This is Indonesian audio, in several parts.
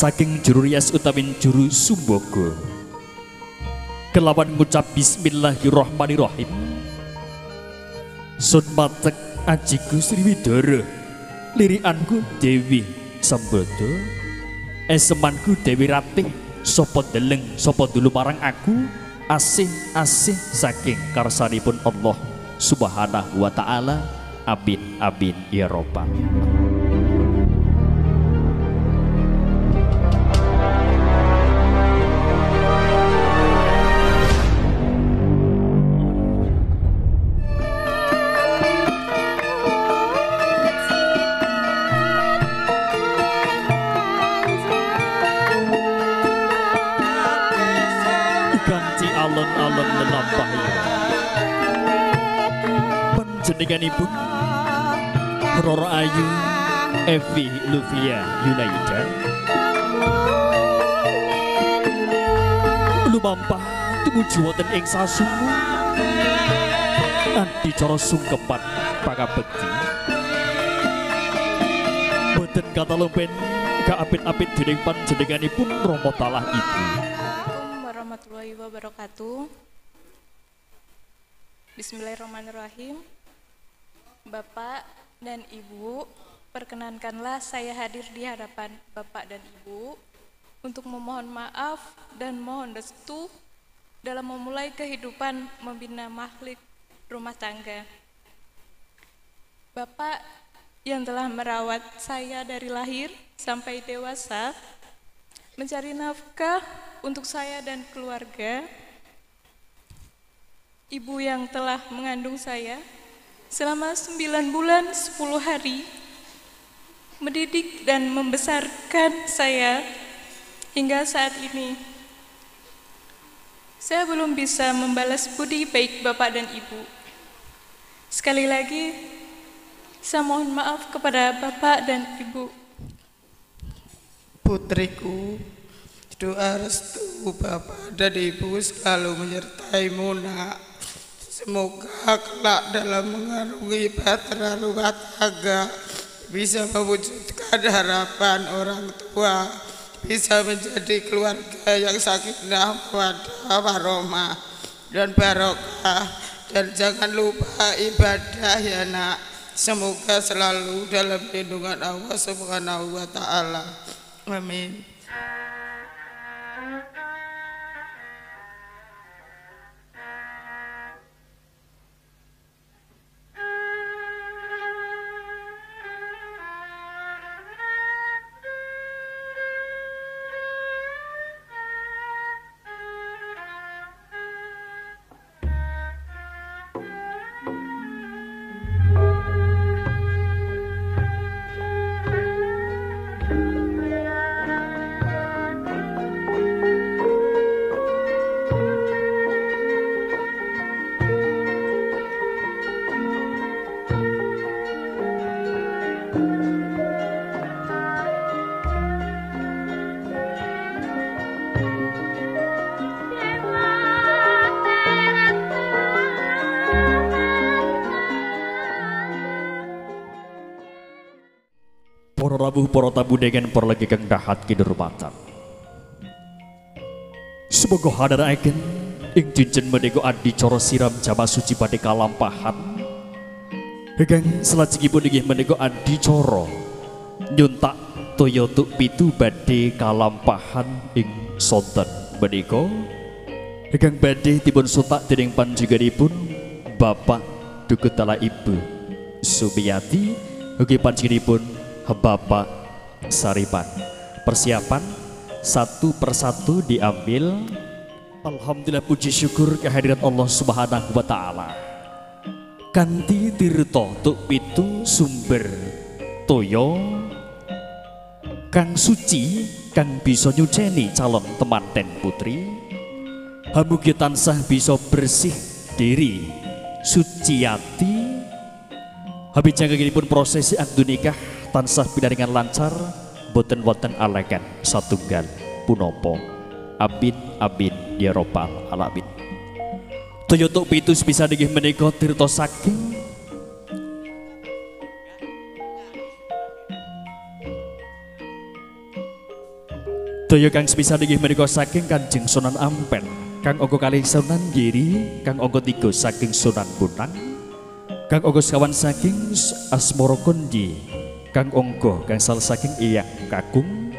saking juru rias utawi juru sumbaga kelawan ngucap bismillahirrahmanirrahim. Sun matek ajiku Sriwidara, lirikanku Dewi Sambada, esemanku Dewi Ratih, sapa deleng sapa dulu marang aku asih-asih saking karsanipun Allah Subhanahu wa taala. Amin amin ya robbal. Alon-alon lelampahi panjenenganipun Roro Ayu Evi Luvia Yunaida lumampah tumuju wonten ing sasumu adicara sungkepan pangabekti boten kata lumpen kaapit-apit dening panjenenganipun Rama Talah Ibu. Warahmatullahi wabarakatuh. Bismillahirrahmanirrahim. Bapak dan Ibu, perkenankanlah saya hadir di hadapan Bapak dan Ibu untuk memohon maaf dan mohon restu dalam memulai kehidupan membina makhluk rumah tangga. Bapak yang telah merawat saya dari lahir sampai dewasa, mencari nafkah untuk saya dan keluarga, Ibu yang telah mengandung saya selama 9 bulan 10 hari, mendidik dan membesarkan saya hingga saat ini. Saya belum bisa membalas budi baik Bapak dan Ibu. Sekali lagi, saya mohon maaf kepada Bapak dan Ibu. Putriku, doa restu Bapak dan Ibu selalu menyertaimu nak. Semoga kelak dalam mengarungi bahtera rumah tangga bisa mewujudkan harapan orang tua, bisa menjadi keluarga yang sakinah mawaddah warahmah dan barokah. Dan jangan lupa ibadah ya nak. Semoga selalu dalam lindungan Allah Subhanahu wa taala. Amin. Para rawuh para tamu dengan para lagi kang dahat kinurmatan. Semoga hadaraken ing dinten menika adicara siram jamaah suci badhe kalampahan. Ingkang salajengipun inggih menika adicara nyuntak toya tuk pitu badhe kalampahan ing sonten menika. Ingkang badhe dipun suntak dening panjenenganipun Bapak Dukutala Ibu Sumiyati ugi panjenenganipun Bapak Saripan. Persiapan satu persatu diambil. Alhamdulillah puji syukur kehadirat Allah Subhanahu wa taala. Kanthi tirta tuk pitu sumber toya kang suci kang bisa nyuceni calon temanten putri. Mugi tansah bisa bersih diri suci ati. Habijanggenipun prosesi akad nikah tansah pinaringan lancar, boten wonten alekan satunggal punapa. Amin amin ya robbal alamin. Toya tuk pitu bisa nggih menika tirta saking Daya kang sepisan inggih menika saking Kanjeng Sunan Ampel, kang angka kalih Sunan Giri, kang angka 3 saking Sunan Bonang, kang angka sekawan saking Asmara Kondi, kang angka gangsal saking Eyang Kakung,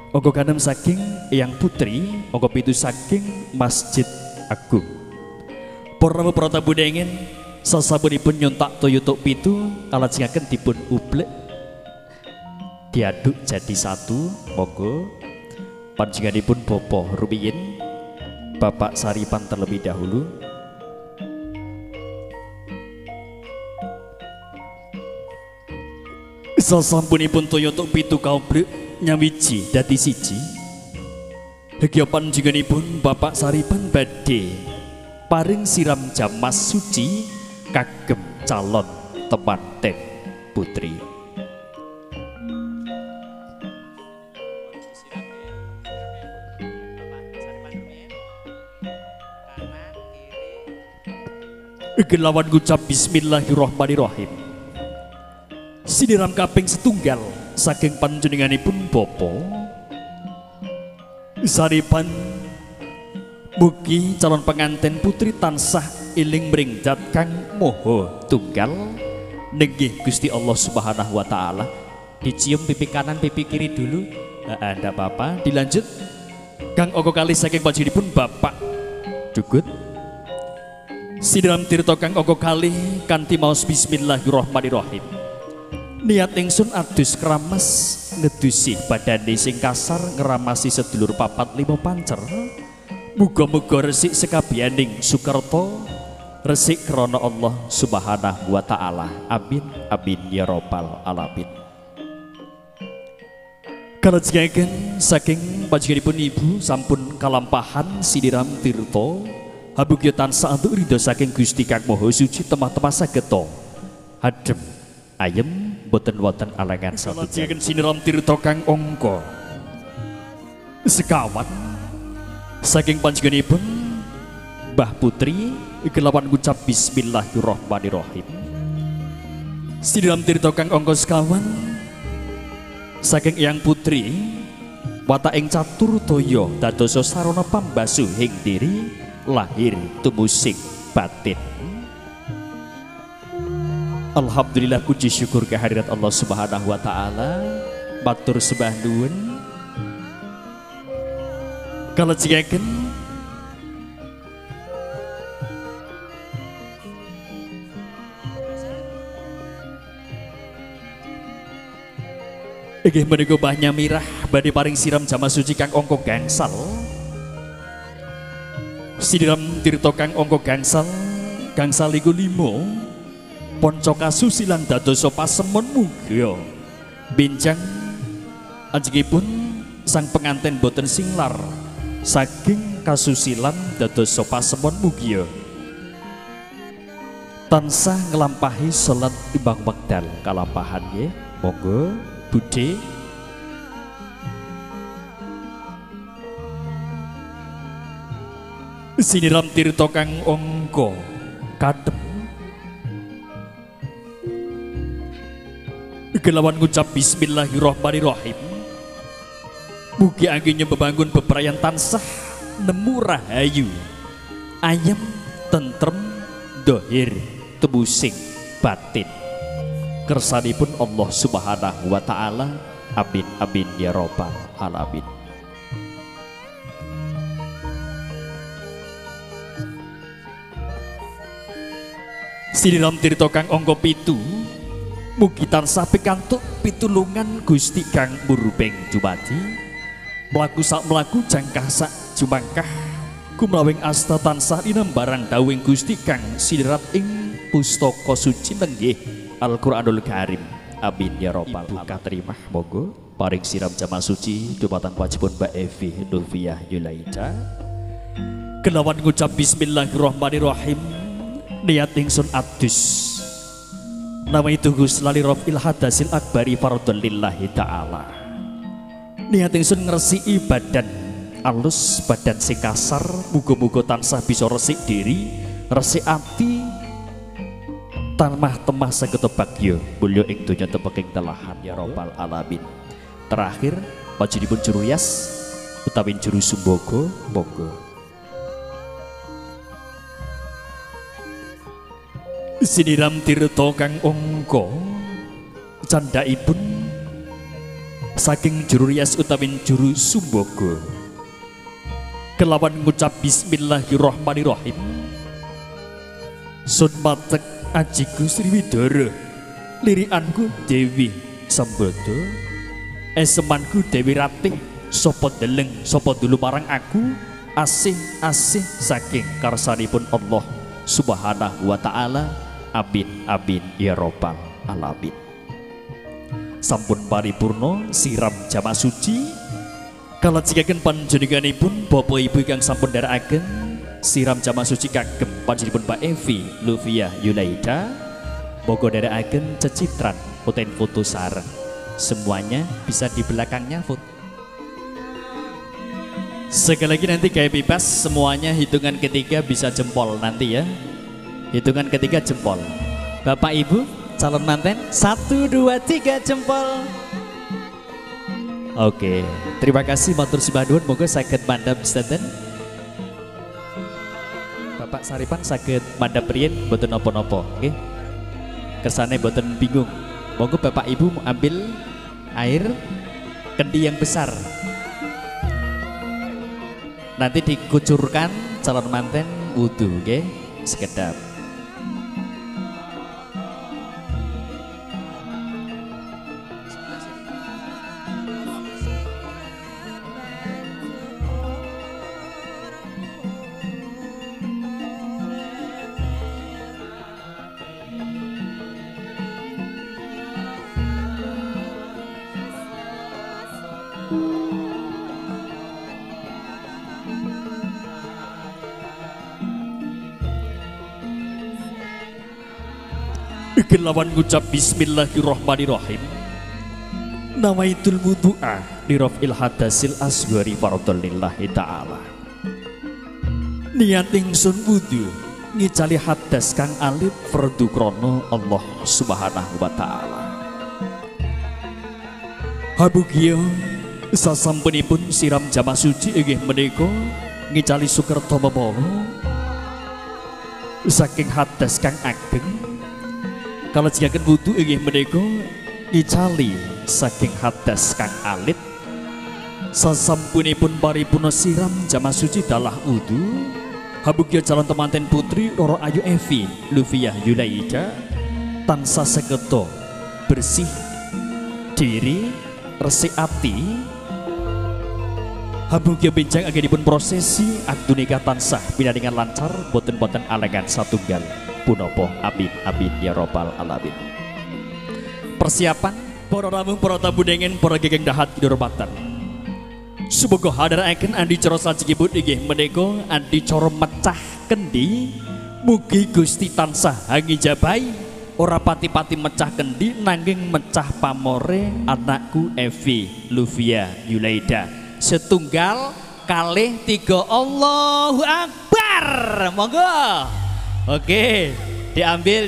angka kanem saking Eyang Putri, angka 7 saking Masjid Agung. Para pratamu dengin sasapunipun nyuntak toyo tok 7 kalajengaken dipun ublek diaduk jadi satu. Monggo panjenenganipun Bapak rumiyin Bapak Saripan terlebih dahulu. Sasampunipun toyo tok 7 kaublek nyawiji dadi siji, hegya panjenenganipun Bapak Saripan badhe paring siram jamas suci kagem calon temanten putri. Gelawan ngucap bismillahirrahmanirrahim. Siniram kaping setunggal saking panjenenganipun Bapa Saripan, mugi calon pengantin putri tansah iling mringdat kang moho tunggal nenggih Gusti Allah Subhanahu wa taala. Dicium pipi kanan pipi kiri dulu. Ndak apa-apa, dilanjut. Kang angka kalih saking panjenenganipun Bapak Dugut. Siniram tirta kang angka kalih kanthi maos bismillahirrahmanirrahim. Niat ingsun adus keramas ngedusi badane sing kasar ngeramasi sedulur 4-5 pancer. Muga-muga resik sekabiyaning sukerta, resik krana Allah Subhanahu wa taala. Amin amin ya rabbal alamin. Kalajengaken saking panjenenganipun Ibu sampun kalampahan siniram tirta habukya tansah antuk ridho saking Gusti Kang Maha Suci temah-temah sageta adem ayem boten wonten alangan satunggal. Siniram tirta kang angka sekawan saking panjenenganipun Mbah Putri kelawan ngucap bismillahirrahmanirrahim. Siniram tirta kang angka sekawan saking Eyang Putri watak ing catur toya dadosa sarana pambasuh ing diri lahir tumusik batin. Alhamdulillah puji syukur kehadirat Allah Subhanahu wa taala. Matur sembah nuwun. Kalajengaken inggih menika Mbah Nyamirah badhe paring siram jamaah suci kang angka gangsal. Siniram tirta kang angka gangsal iku 5. Ponco kasusilan dadosa pasemon muga benjang ajengipun sang pengantin boten singlar saking kasusilan dadosa pasemon mugia tansah nglampahi salat timbang wekdal kalampahan nggih. Monggo budhe siniram tirta kang angka kadep kelawan ngucap bismillahirrahmanirrahim. Mugi anggenya bebangun bebrayan tansah nemu rahayu ayem tentrem dohir tebusing batin kersanipun Allah Subhanahu wa taala. Amin amin ya rabbal alamin. Siniram tirta kang angka 7. Mugi tansah pikantuk pitulungan Gusti Kang Murubeng dumadi mlaku sak mlaku jangkah sak jumangkah kumlawing asta tansah dinambarang dawuhing Gusti Kang sinerat ing pustaka suci nenggih Al-Qur'anul Karim. Amin ya rabbal alamin. Katerimah monggo paring siram jamaah suci dumateng wajibun Mbak Evi Nulfiyah Yulaida kelawan ngucap bismillahirrahmanirrahim. Niat ingsun adus nama itu Gus lali Rofil hadasil akbari fardhon lillahi ta'ala. Niat ingsun ngresiki badan alus badan sing kasar muga-muga tansah bisa resik diri resik ati tamah-temah sageta bagya mulya ing donya tepeking telahan ya rabbal alamin. Terakhir panjenenganipun Juruyas utawi juru sumbaga monggo. Siniram tirta kang angka candhaipun saking juru rias utawi juru sumbaga kelawan ngucap bismillahirrahmanirrahim. Sun matek ajiku Sriwidara, lirikanku Dewi Sambada, esemanku Dewi Ratih, sapa deleng sapa dulu marang aku, asih-asih saking karsanipun Allah Subhanahu wa taala. Amin amin ya robbal alamin. Sampun paripurna siram jamaah suci kalajengipun panjenenganipun Bapak Ibu ingkang sampun nderekaken siram jamaah suci kagem panjenenganipun Mbak Evi Luvia Yulaida, monggo nderekaken cecitran utawi foto sareng. Semuanya bisa di belakangnya foto. Sekali lagi nanti kayak bebas, semuanya hitungan ketiga bisa jempol nanti ya. Hitungan ketiga jempol. Bapak Ibu calon manten 1 2 3 jempol. Oke, terima kasih matur sembah nuwun, moga saged mandhap sedanten. Bapak Saripan saged mandhap riyin mboten napa-napa, nggih. Kersane mboten bingung. Monggo Bapak Ibu ambil air kendi yang besar. Nanti dikucurkan calon manten wudu, nggih. Sekedap. Kelawan ngucap bismillahirrahmanirrahim. Nawaitul wudu'a liraf'il hadasil asghari fardhon lillahi ta'ala. Niat ingsun wudu ngicali hadas kang alit fardu krana Allah Subhanahu wa taala. Habugya sasampunipun siram jamaah suci inggih menika ngicali sukerta memala saking hadas kang ageng. Kalau jikaken wudu inggih menika ngicali saking hadas kang alit. Sasampunipun paripurna siram jamaah suci dalah wudu, habugya calon temanten putri Roro Ayu Evi Luvia Yulaida tansah seketo bersih diri resik ati. Habugya benjang anggenipun prosesi akdu nikah tansah pinandengan lancar boten-boten alengan satunggal punapa. Amin amin ya robbal alamin. Persiapan para ramuh para tamu dengen para gegeng dahat kidurmatan. Semoga hadaraken andi cara sajengipun inggih menika andi cara mecah kendi. Mugi Gusti tansah hangijabahi ora pati-pati mecah kendi nanging mecah pamore anakku Evi Luvia Yulaida. Setunggal kalih tiga Allahu Akbar. Monggo. Oke, diambil,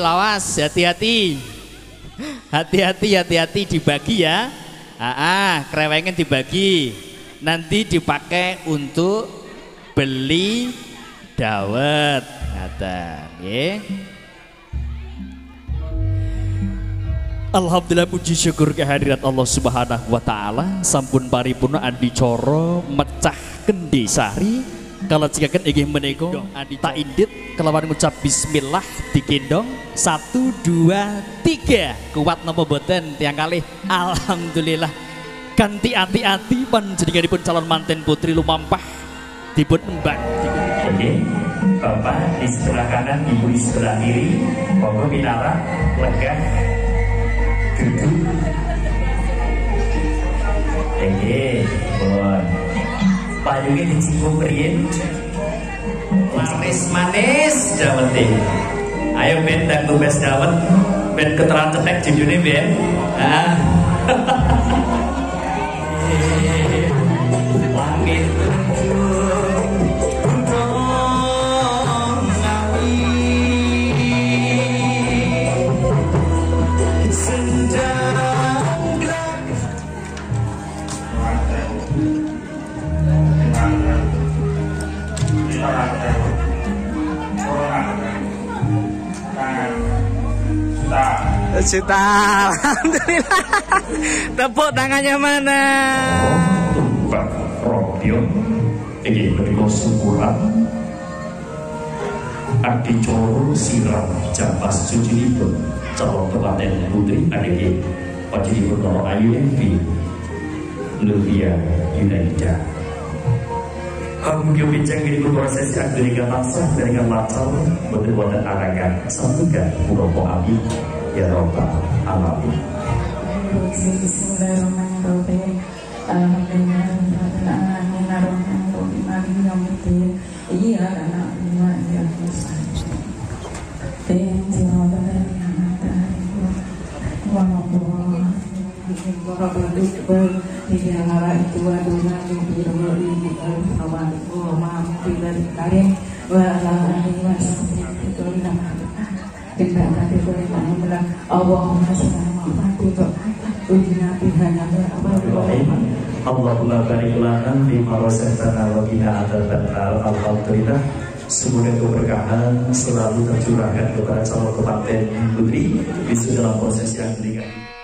lawas, hati-hati dibagi ya. Krewengen dibagi, nanti dipakai untuk beli dawet, ngaten, nggih. Alhamdulillah puji syukur kehadirat Allah Subhanahu wa taala sampun paripurna adicara mecah kendi sari. Kalau jikaken inggih menika tak indit kelawan ngucap bismillah digendong 1 2 3 kuat napa boten tiang kalih. Alhamdulillah kanthi ati-ati panjenenganipun calon manten putri lumampah dipun embak. Oke, Bapak di sebelah kanan, Ibu di sebelah kiri, monggo minara legah duduk. Bon payungnya dicipuk riyin manis dawet. Ayo ben dan tumbes dawet ben keteran cetek jinjune ben. Langit Juta. Alhamdulillah. Tepuk tangannya mana? Pak Rompio ingin menikah syukuran Adi Coro Siram Jampas Sujilipun calon Kabupaten Putri ADG Pajilipun Noro Ayu Envi Luvia Yunaida Mungkin bincang ini berproses Amerika Taksa Amerika Latsal Betul-betul arangan Sambukan Muroko Abi Ya Robbal Alamin. Bismillahirrahmanirrahim. Allahumma barik lana fi ma razaqtana wa qina adzabannar. Alhamdulillah, semoga keberkahan selalu tercurahkan kepada calon Kabupaten Putri di dalam proses yang diberikan.